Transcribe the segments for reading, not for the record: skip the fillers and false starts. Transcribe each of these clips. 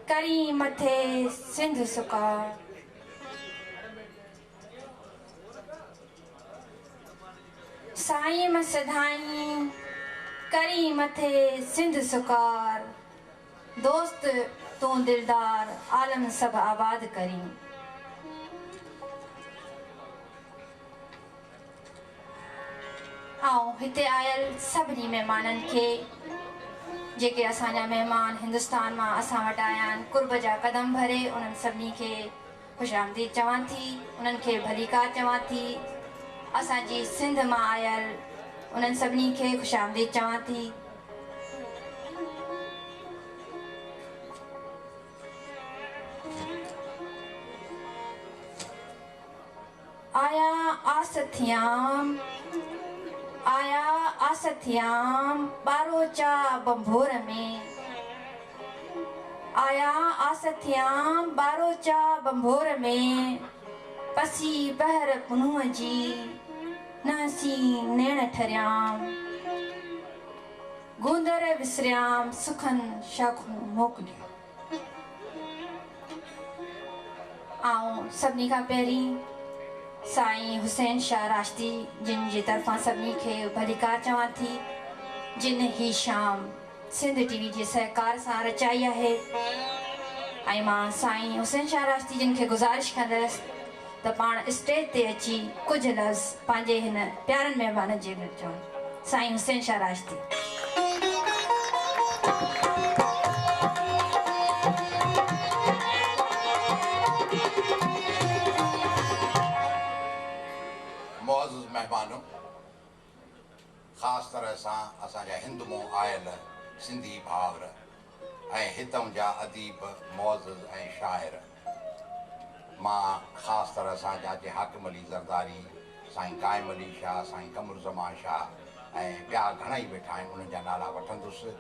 करी मथे सिंध सुकार साईं में सदाई करी मथे सिंध सुकार दोस्त तू दिलदार आलम सब आबाद करी। आओ हिते आयल सभी मेहमानन के जेके असांजा मेहमान हिंदुस्तान में असां वटि आया आहिनि कुर्ब जा कदम भरे उन्हनि सभिनी खे ख़ुशामदीद चवां थी, उन्हनि खे भलीकार चवां थी। असांजी सिंध मां आयल उन्हनि सभिनी खे ख़ुशामदीद चवां थी। आया आसथियाम बारोचा बंभोर में आया आसथियाम बारोचा बंभोर में पसी बहर पुनूअ जी नहसी नेण ठरियाम गूंदर विसरियाम सुखन शाखूं मोकिलियो। आऊं सभिनी खां पहिरीं साईं हुसैन शाह राशदी जिन जी तरफां सभिनी खे भलीकार चवां थी, जिन ही शाम सिंध टीवी जे सहकार सां रचाई आहे। ऐं मां साईं हुसैन शाह राशदी जिन खे गुज़ारिश कंदसि त पाण स्टेज ते अची कुझु लफ़्ज़ पंहिंजे हिन प्यारनि महिमाननि जे लाइ चवनि। साईं हुसैन शाह राशदी। मुअज़्ज़िज़ मेहमानों, ख़ासि तरह सां असांजा हिंद मां आयल सिंधी भाउर ऐं हितां जा अदीब मुअज़्ज़िज़ ऐं शाइर, मां ख़ासि तरह सां जाजे हाकिम अली ज़रदारी, साईं क़ाइम अली शाह, साईं कमर ज़मान शाह ऐं ॿिया घणेई वेठा आहिनि, उन्हनि जा नाला वठंदुसि।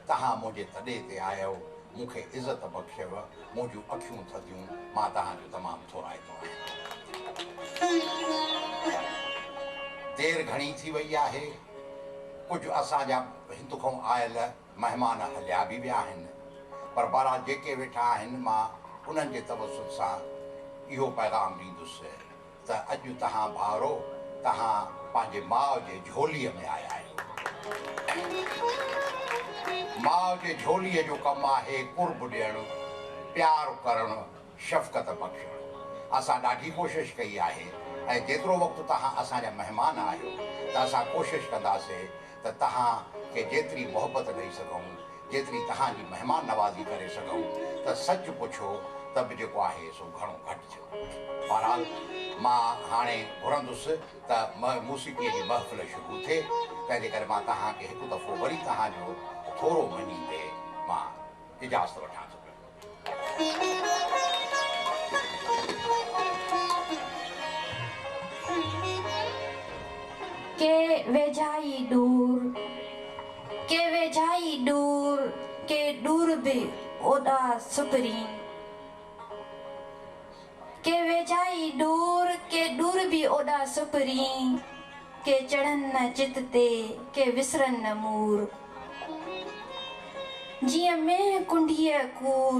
तव्हां मुंहिंजे तॾे ते आहियो, मूंखे इज़त बख़्शियव, मुंहिंजूं अखियूं थधियूं, मां तव्हांजो तमामु थोराईंदो आहियां। देर घणी थी वई आहे, कुझु असांजा हिंद खां आयल महिमान हलिया बि विया आहिनि, पर बहरहाल जेके वेठा आहिनि मां उन्हनि जे तवसुल सां इहो पैगाम ॾींदुसि त अॼु तव्हां भाउरो, तव्हां पंहिंजे माउ जे झोलीअ में आया आहियो। माउ जे झोलीअ जो कमु आहे कुर्ब ॾियणु, प्यारु करणु, शफ़क़त बख़्शणु। असां ॾाढी कोशिशि कई आहे ऐं जेतिरो वक़्तु तव्हां असांजा महिमान आहियो त असां कोशिशि कंदासीं त तव्हांखे जेतिरी मोहबत ॾेई सघूं, जेतिरी तव्हांजी महिमान नवाज़ी करे सघूं, त सच पुछो त बि जेको आहे सो घणो घटि थियो। बहरहाल मां हाणे घुरंदुसि त मूसीक़ीअ जी महफ़िल शुरू थिए, तंहिंजे करे मां तव्हांखे हिकु दफ़ो वरी तव्हांजो थोरो मञींदे मां इजाज़त वठां थो पियो। के वेझाई दूर, के वेझाई दूर, के दूर भी ओदा सुपरी, के वेझाई दूर, के दूर भी ओदा सुपरी, के चढ़न न चित ते, के विसरन न मूर, जिया में कुंडिया कूर,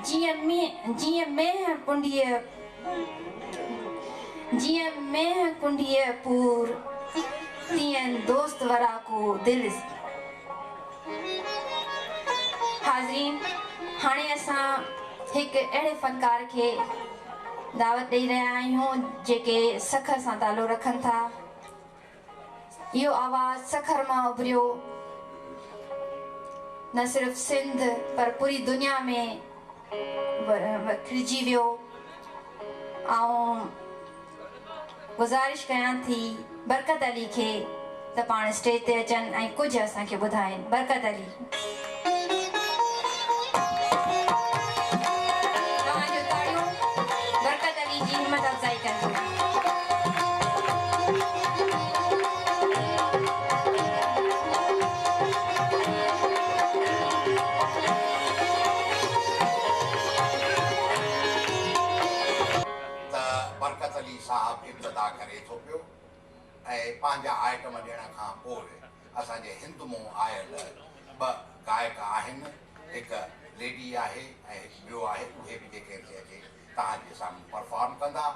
जिया में कुंडिया, जिया में कुंडिया पूर, तियन दोस्त वरा को दिल। हाज़रीन, हाणे असां हिकु अहिड़े फ़नकार खे दावत ॾेई रहिया आहियूं जेके सखर सां तालो रखनि था। इहो आवाज़ सखर मां उभरियो, न सिर्फ़ सिंध पर पूरी दुनिया में विखरिजी वियो। ऐं गुज़ारिश कयां थी बरकत अली खे त पाण स्टेज ते अचनि ऐं कुझु असांखे ॿुधाइनि। बरकत अली, तव्हांजो ताड़ियूं बरकत अली जी हिम्मत अफ़ज़ाई कंदियूं। बरकत अली साहब इब्तिदा करे थो पियो ऐं पंहिंजा आइटम ॾियण खां पोइ असांजे हिंद मां आयल ॿ गायक आहिनि हिकु लेडी आहे ऐं ॿियो आहे उहे बि जेके अचे तव्हांजे साम्हूं परफॉर्म कंदा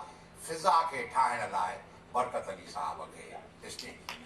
फिज़ा खे ठाहिण लाइ बरकत अली साहब खे स्टेज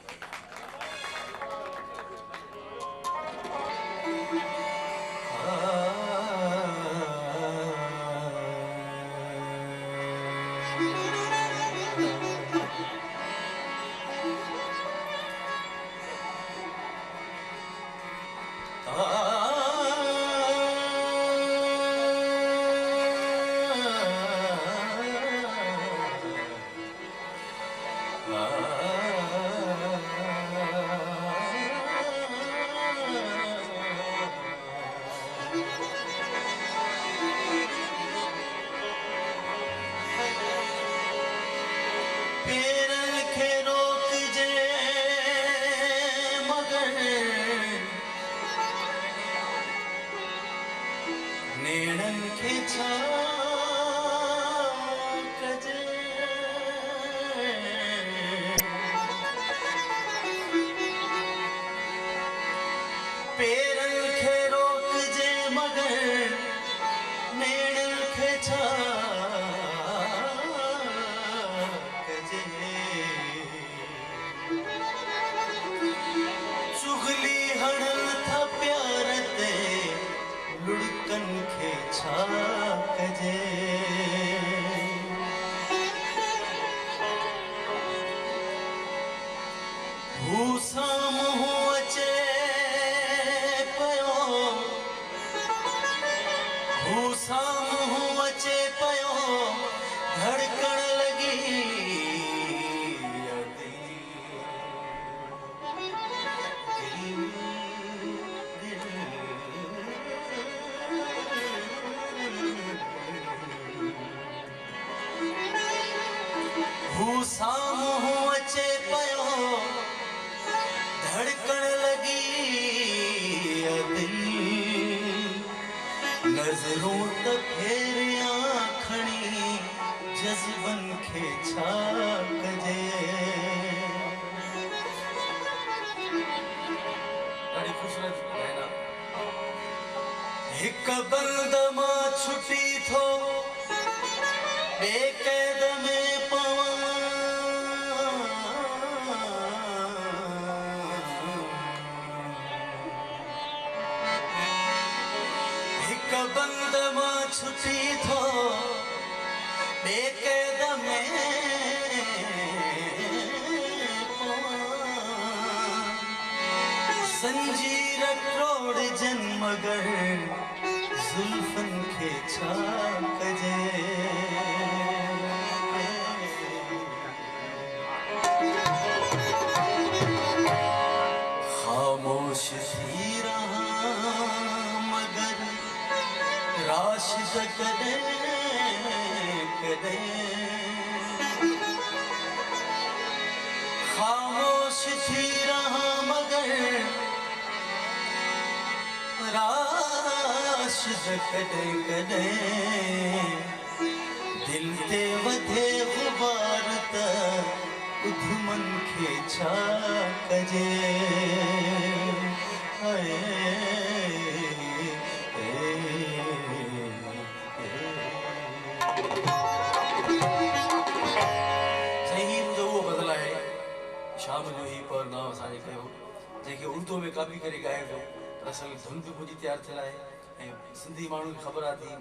सिंधी माण्हू खे ख़बर आहे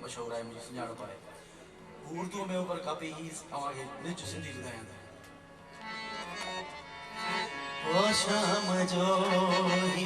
मशहूरु आहे मुंहिंजी सुञाणप आहे उर्दू में ऊपर काफ़ी तव्हांखे निज सिंधी ॿुधायां थो शाम जो ही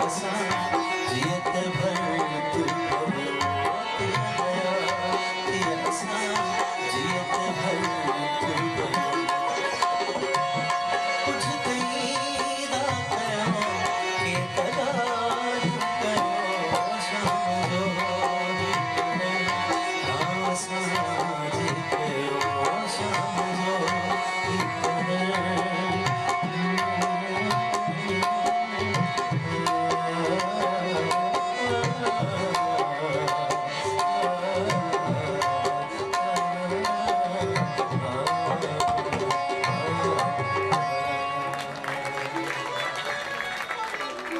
sun.